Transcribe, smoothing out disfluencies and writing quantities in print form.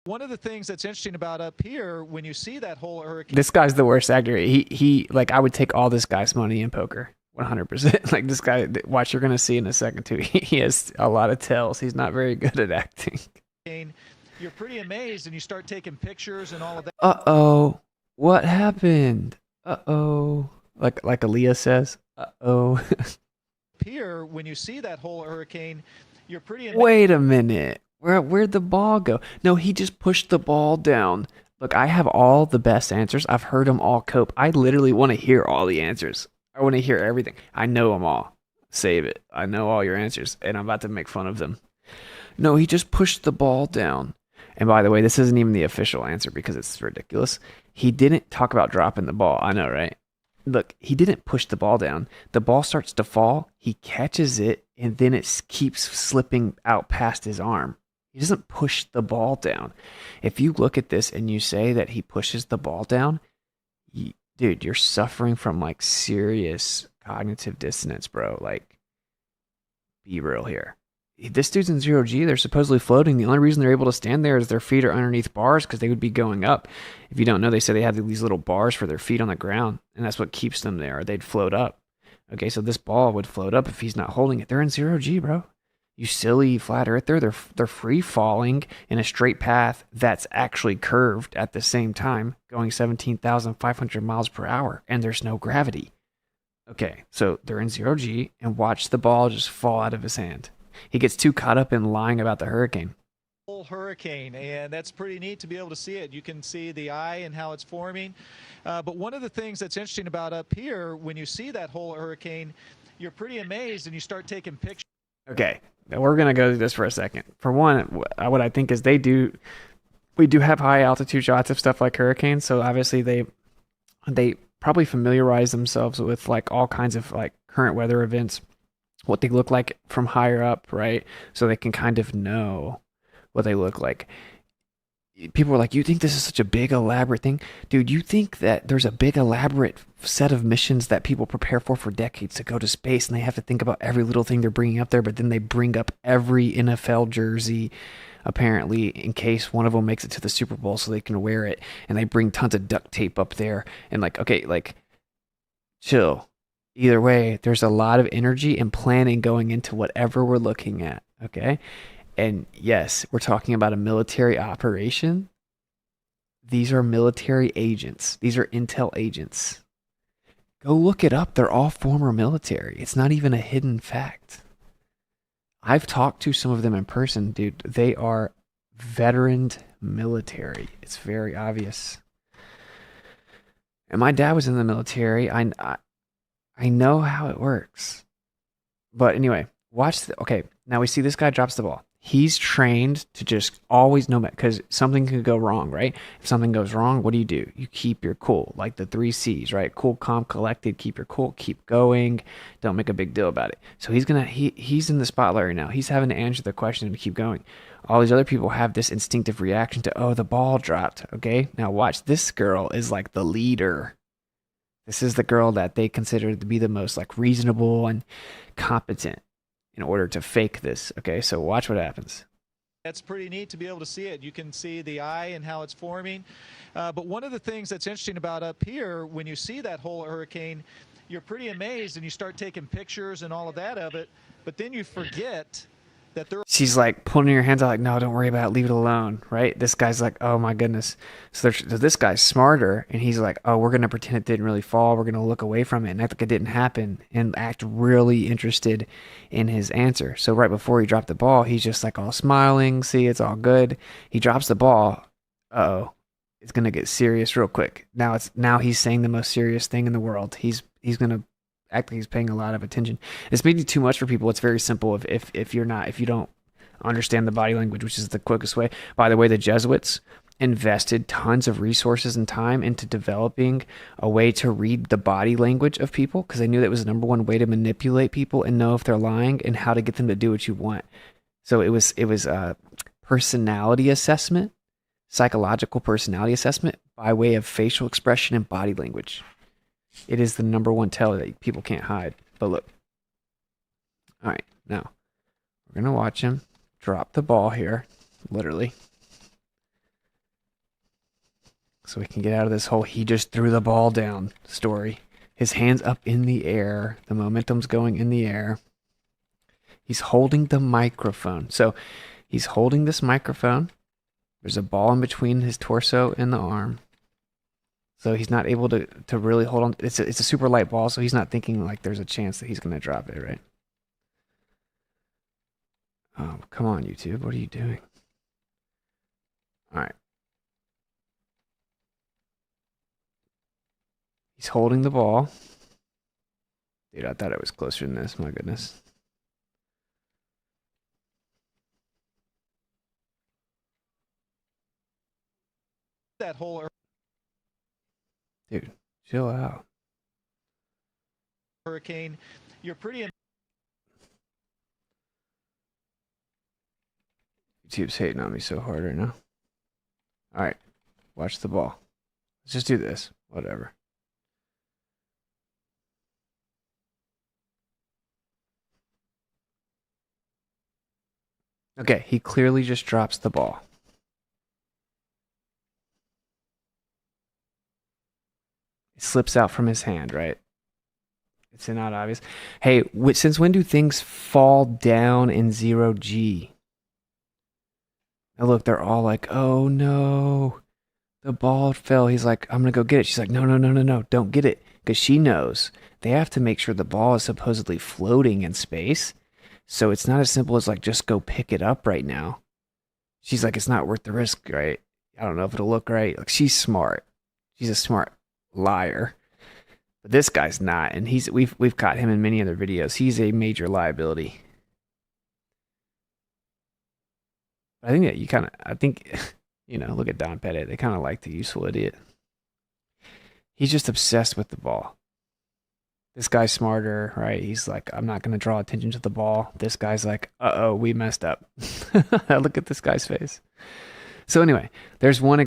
One of the things that's interesting about up here, when you see that whole hurricane. This guy's the worst actor. He like I would take all this guy's money in poker. 100%. Like this guy, watch, you're gonna see in a second too. He has a lot of tells. He's not very good at acting. You're pretty amazed, and you start taking pictures and all of that. Uh-oh. What happened? Uh-oh. Like Aaliyah says. Uh-oh. Here, when you see that whole hurricane, you're pretty amazed. Wait a minute. Where'd the ball go? No, he just pushed the ball down. Look, I have all the best answers. I've heard them all cope. I literally want to hear all the answers. I want to hear everything. I know them all. Save it. I know all your answers, and I'm about to make fun of them. No, he just pushed the ball down. And by the way, this isn't even the official answer because it's ridiculous. He didn't talk about dropping the ball. I know, right? Look, he didn't push the ball down. The ball starts to fall. He catches it, and then it keeps slipping out past his arm. He doesn't push the ball down. If you look at this and you say that he pushes the ball down, dude, you're suffering from like serious cognitive dissonance, bro. Like, be real here. This dude's in zero G. They're supposedly floating. The only reason they're able to stand there is their feet are underneath bars because they would be going up. If you don't know, they say they have these little bars for their feet on the ground, and that's what keeps them there. They'd float up. Okay, so this ball would float up if he's not holding it. They're in zero G, bro. You silly flat earther. They're free falling in a straight path that's actually curved at the same time, going 17,500 miles per hour, and there's no gravity. Okay, so they're in zero G, and watch the ball just fall out of his hand. He gets too caught up in lying about the hurricane. Whole hurricane, and that's pretty neat to be able to see it. You can see the eye and how it's forming. But one of the things that's interesting about up here, when you see that whole hurricane, you're pretty amazed, and you start taking pictures. Okay, we're gonna go through this for a second. For one, what I think is we do have high altitude shots of stuff like hurricanes, so obviously they probably familiarize themselves with like all kinds of like current weather events, what they look like from higher up, right? So they can kind of know what they look like. People are like, you think this is such a big elaborate thing? Dude, you think that there's a big elaborate set of missions that people prepare for decades to go to space, and they have to think about every little thing they're bringing up there, but then they bring up every NFL jersey apparently in case one of them makes it to the Super Bowl so they can wear it, and they bring tons of duct tape up there, and like, okay, like, chill. Either way, there's a lot of energy and planning going into whatever we're looking at, okay? And yes, we're talking about a military operation. These are military agents. These are intel agents. Go look it up. They're all former military. It's not even a hidden fact. I've talked to some of them in person, dude. They are veteran military. It's very obvious. And my dad was in the military. I know how it works. But anyway, watch. Okay, now we see this guy drops the ball. He's trained to just always know because something could go wrong, right? If something goes wrong, what do? You keep your cool, like the three C's, right? Cool, calm, collected. Keep your cool. Keep going. Don't make a big deal about it. So he's in the spotlight right now. He's having to answer the question and keep going. All these other people have this instinctive reaction to, oh, the ball dropped. Okay, now watch. This girl is like the leader. This is the girl that they consider to be the most like reasonable and competent in order to fake this. Okay, so watch what happens. That's pretty neat to be able to see it. You can see the eye and how it's forming. But one of the things that's interesting about up here, when you see that whole hurricane, you're pretty amazed, and you start taking pictures and all of that of it. But then you forget that there. She's like pulling her hands out like, no, don't worry about it, leave it alone, right? This guy's like, oh my goodness. So this guy's smarter, and he's like, oh, we're going to pretend it didn't really fall. We're going to look away from it and act like it didn't happen and act really interested in his answer. So right before he dropped the ball, he's just like all smiling. See, it's all good. He drops the ball. Uh-oh. It's going to get serious real quick. Now he's saying the most serious thing in the world. He's going to act like he's paying a lot of attention. It's maybe too much for people. It's very simple if you don't understand the body language, which is the quickest way. By the way, the Jesuits invested tons of resources and time into developing a way to read the body language of people because they knew that was the number one way to manipulate people and know if they're lying and how to get them to do what you want. So it was a personality assessment, psychological personality assessment by way of facial expression and body language. It is the number one tell that people can't hide. But look. All right, now we're going to watch him drop the ball here, literally. so we can get out of this whole he just threw the ball down story. His hands up in the air. The momentum's going in the air. He's holding the microphone. So he's holding this microphone. There's a ball in between his torso and the arm. So he's not able to really hold on. It's a super light ball, so he's not thinking like there's a chance that he's going to drop it, right? Oh, come on, YouTube. What are you doing? All right. He's holding the ball. Dude, I thought it was closer than this. My goodness. That whole Dude, chill out. hurricane, you're pretty. YouTube's hating on me so hard right now. All right, watch the ball. Let's just do this. Whatever. Okay, he clearly just drops the ball. It slips out from his hand, right? It's not obvious. Hey, since when do things fall down in 0G? Now look, they're all like, oh no, the ball fell. He's like, I'm going to go get it. She's like, no, no, no, no, no, don't get it. Because she knows they have to make sure the ball is supposedly floating in space. So it's not as simple as like, just go pick it up right now. She's like, it's not worth the risk, right? I don't know if it'll look right. Like, she's smart. She's a smart liar. But this guy's not, and we've caught him in many other videos. He's a major liability. I think that look at Don Pettit. They kind of like the useful idiot. He's just obsessed with the ball. This guy's smarter, right? He's like, I'm not going to draw attention to the ball. This guy's like, uh-oh, we messed up. Look at this guy's face. So anyway, there's one